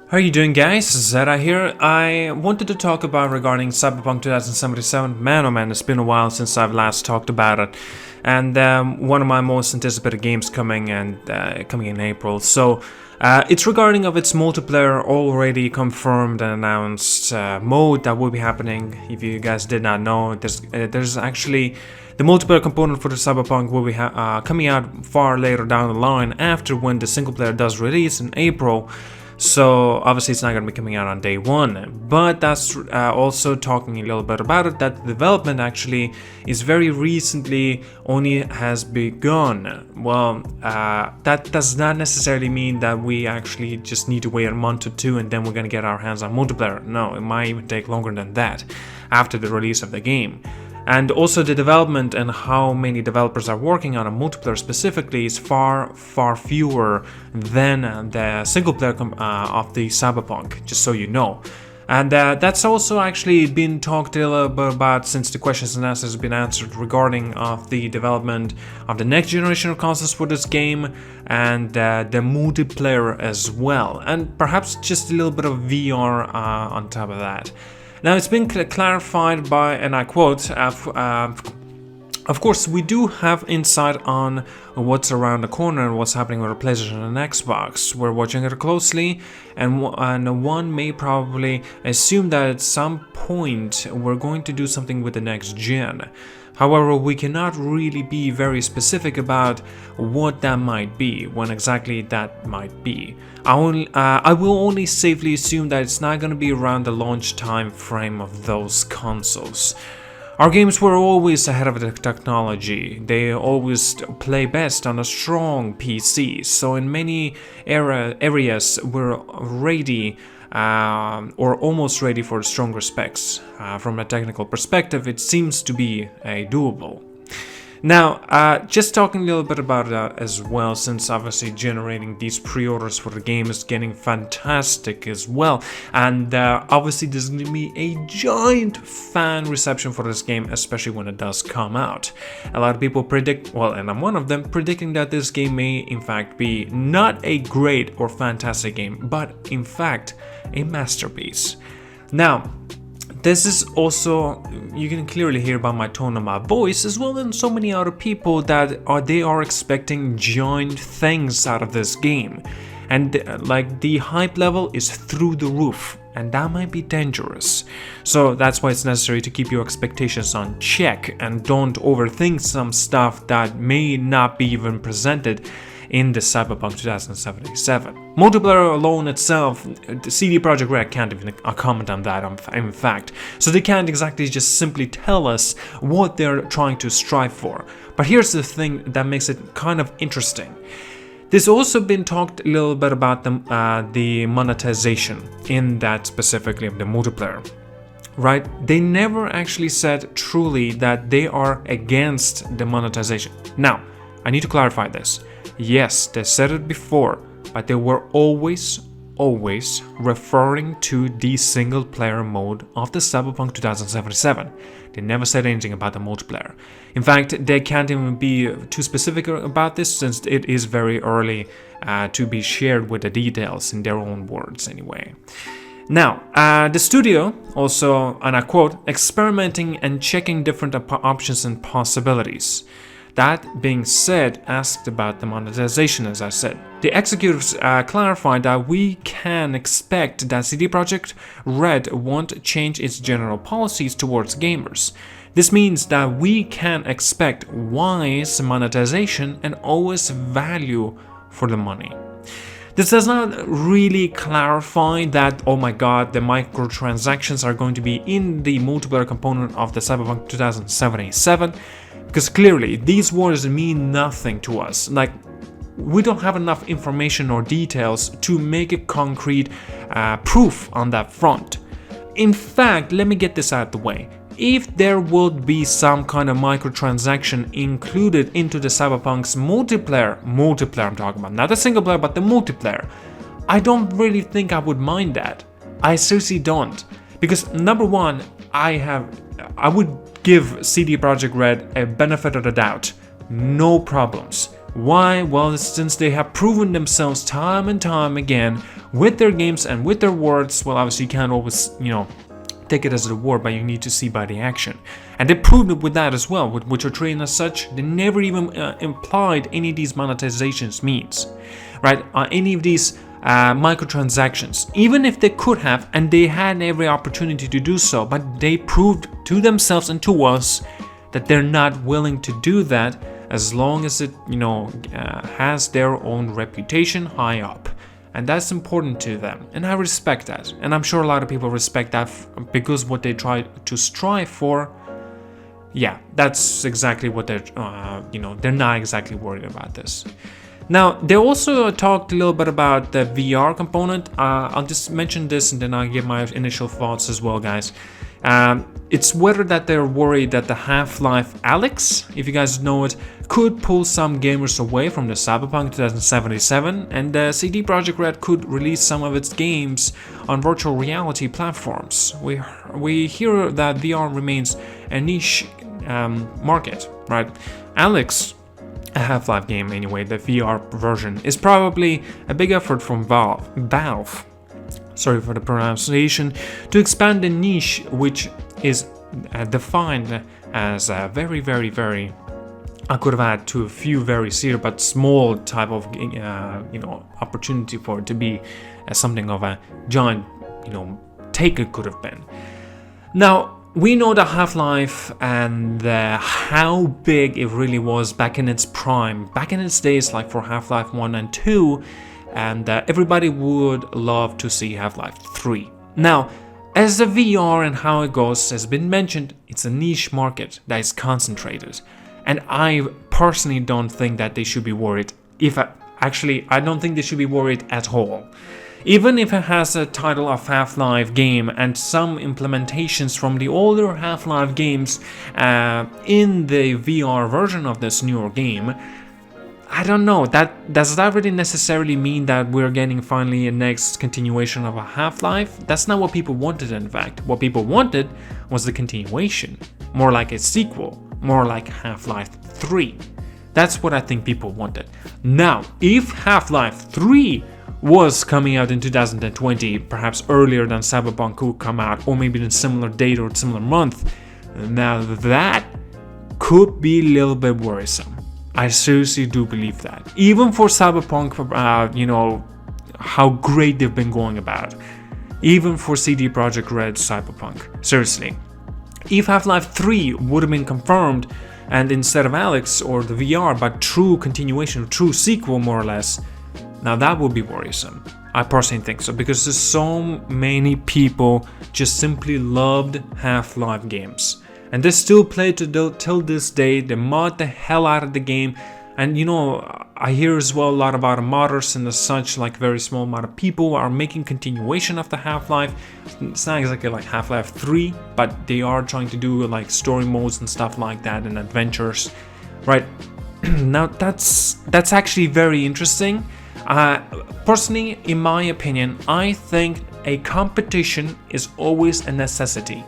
How are you doing, guys? ZDEyE here. I wanted to talk about regarding Cyberpunk 2077. Man, oh man, it's been a while since I've last talked about it, and one of my most anticipated games coming in April. So it's regarding of its multiplayer already confirmed and announced mode that will be happening. If you guys did not know, there's actually the multiplayer component for the Cyberpunk will be coming out far later down the line after when the single player does release in April. So obviously it's not going to be coming out on day one, but that's also talking a little bit about it, that the development actually is very recently only has begun. Well, that does not necessarily mean that we actually just need to wait a month or two and then we're going to get our hands on multiplayer. No, it might even take longer than that after the release of the game. And also the development and how many developers are working on a multiplayer specifically is far fewer than the single player of the Cyberpunk, just so you know. And that's also actually been talked a little bit about since the questions and answers have been answered regarding of the development of the next generation of consoles for this game and the multiplayer as well, and perhaps just a little bit of VR on top of that. Now, it's been clarified by, and I quote, of course, we do have insight on what's around the corner and what's happening with the PlayStation and Xbox. We're watching it closely, and one may probably assume that at some point we're going to do something with the next gen. However, we cannot really be very specific about what that might be, when exactly that might be. I will only safely assume that it's not going to be around the launch time frame of those consoles. Our games were always ahead of the technology. They always play best on a strong PC, so in many areas we're ready or almost ready for stronger specs. From a technical perspective, it seems to be doable. Now, just talking a little bit about that as well, since obviously generating these pre-orders for the game is getting fantastic as well, and obviously there's going to be a giant fan reception for this game, especially when it does come out. A lot of people predict, well, and I'm one of them, predicting that this game may in fact be not a great or fantastic game, but in fact a masterpiece. Now, this is also, you can clearly hear by my tone of my voice, as well as so many other people that they are expecting giant things out of this game. And like the hype level is through the roof, and that might be dangerous. So that's why it's necessary to keep your expectations on check and don't overthink some stuff that may not be even presented in the Cyberpunk 2077. Multiplayer alone itself, the CD Projekt Red can't even comment on that, in fact. So they can't exactly just simply tell us what they're trying to strive for. But here's the thing that makes it kind of interesting. There's also been talked a little bit about the monetization in that specifically of the multiplayer. Right? They never actually said truly that they are against the monetization. Now, I need to clarify this. Yes, they said it before, but they were always referring to the single player mode of the Cyberpunk 2077. They never said anything about the multiplayer. In fact, they can't even be too specific about this since it is very early to be shared with the details in their own words anyway. Now, the studio also, and I quote, experimenting and checking different options and possibilities. That being said, asked about the monetization, as I said. The executives clarified that we can expect that CD Projekt Red won't change its general policies towards gamers. This means that we can expect wise monetization and always value for the money. This does not really clarify that, oh my god, the microtransactions are going to be in the multiplayer component of the Cyberpunk 2077. Because clearly, these words mean nothing to us. Like, we don't have enough information or details to make a concrete proof on that front. In fact, let me get this out of the way. If there would be some kind of microtransaction included into the Cyberpunk's multiplayer I'm talking about, not the single player, but the multiplayer, I don't really think I would mind that. I seriously don't. Because number one, I would give CD Projekt Red a benefit of the doubt. No problems. Why? Well, since they have proven themselves time and time again with their games and with their words. Well, obviously you can't always, take it as a word, but you need to see by the action. And they proved it with that as well, with Witcher 3, and as such, they never even implied any of these monetizations means, right? Any of these microtransactions, even if they could have, and they had every opportunity to do so, but they proved to themselves and to us that they're not willing to do that as long as it, has their own reputation high up. And that's important to them, and I respect that, and I'm sure a lot of people respect that because what they try to strive for, yeah, that's exactly what they're, they're not exactly worried about this. Now, they also talked a little bit about the VR component. I'll just mention this and then I'll give my initial thoughts as well, guys. It's whether that they're worried that the Half-Life Alyx, if you guys know it, could pull some gamers away from the Cyberpunk 2077, and CD Projekt Red could release some of its games on virtual reality platforms. We hear that VR remains a niche market, right? Alyx, a Half-Life game anyway, the VR version, is probably a big effort from Valve, sorry for the pronunciation, to expand the niche, which is defined as a very, very, very, I could have had to a few very serious but small type of opportunity for it to be something of a giant take it could have been. Now, we know the Half-Life and how big it really was back in its prime, back in its days, like for Half-Life 1 and 2, and everybody would love to see Half-Life 3. Now, as the VR and how it goes has been mentioned, it's a niche market that is concentrated, and I personally don't think that they should be worried. I don't think they should be worried at all. Even if it has a title of Half-Life game and some implementations from the older Half-Life games in the VR version of this newer game, I don't know, does that really necessarily mean that we're getting finally a next continuation of a Half-Life? That's not what people wanted, in fact. What people wanted was the continuation, more like a sequel, more like Half-Life 3. That's what I think people wanted. Now, if Half-Life 3 was coming out in 2020, perhaps earlier than Cyberpunk could come out, or maybe in a similar date or similar month, now that could be a little bit worrisome. I seriously do believe that. Even for Cyberpunk, how great they've been going about. Even for CD Projekt Red's Cyberpunk. Seriously. If Half-Life 3 would have been confirmed, and instead of Alyx or the VR, but true continuation, true sequel more or less, now that would be worrisome. I personally think so, because there's so many people just simply loved Half-Life games. And they still play till this day. They mod the hell out of the game. And I hear as well a lot about modders and such, like very small amount of people are making continuation of the Half-Life. It's not exactly like Half-Life 3, but they are trying to do like story modes and stuff like that and adventures, right? Now that's actually very interesting. Personally, in my opinion, I think a competition is always a necessity.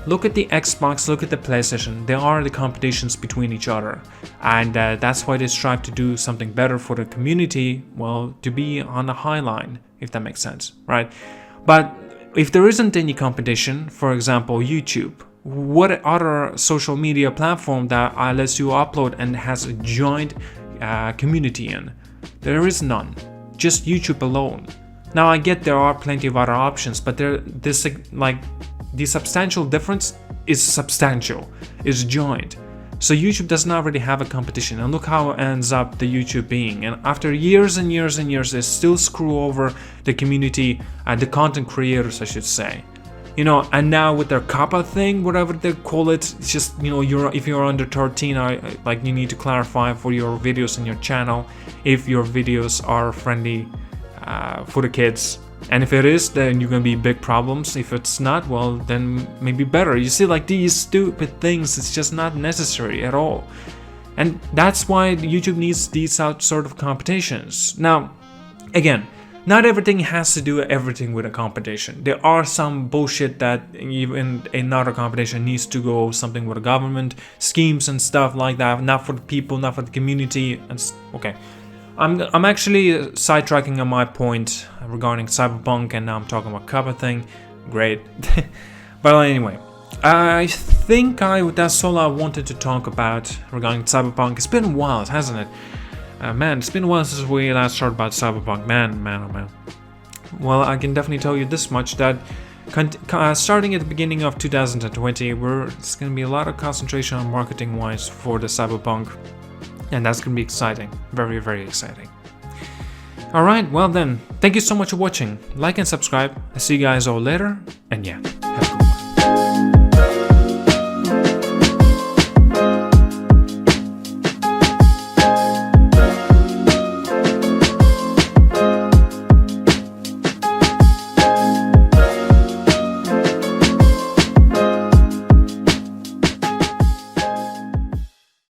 Look at the Xbox, look at the PlayStation, they are the competitions between each other. And that's why they strive to do something better for the community, well, to be on the high line, if that makes sense, right? But if there isn't any competition, for example, YouTube, what other social media platform that lets you upload and has a joint community in? There is none, just YouTube alone. Now I get there are plenty of other options, but the substantial difference is substantial, is joint. So YouTube does not really have a competition, and look how it ends up the YouTube being. And after years and years and years, they still screw over the community and the content creators, I should say. And now with their COPPA thing, whatever they call it, it's just, if you're under 13, you need to clarify for your videos in your channel if your videos are friendly for the kids. And if it is, then you're gonna be big problems. If it's not, well, then maybe better. You see, like these stupid things, it's just not necessary at all. And that's why YouTube needs these sort of competitions. Now, again, not everything has to do everything with a competition. There are some bullshit that even another competition needs to go something with the government, schemes and stuff like that, not for the people, not for the community. And okay. I'm actually sidetracking on my point regarding Cyberpunk, and now I'm talking about cover thing. Great. But anyway, I think that's all I wanted to talk about regarding Cyberpunk. It's been a while, hasn't it? Man, it's been a while since we last talked about Cyberpunk. Man, oh man. Well, I can definitely tell you this much, that starting at the beginning of 2020, it's going to be a lot of concentration on marketing-wise for the Cyberpunk. And that's going to be exciting. Very, very exciting. Alright, well then, thank you so much for watching. Like and subscribe. I'll see you guys all later, and yeah.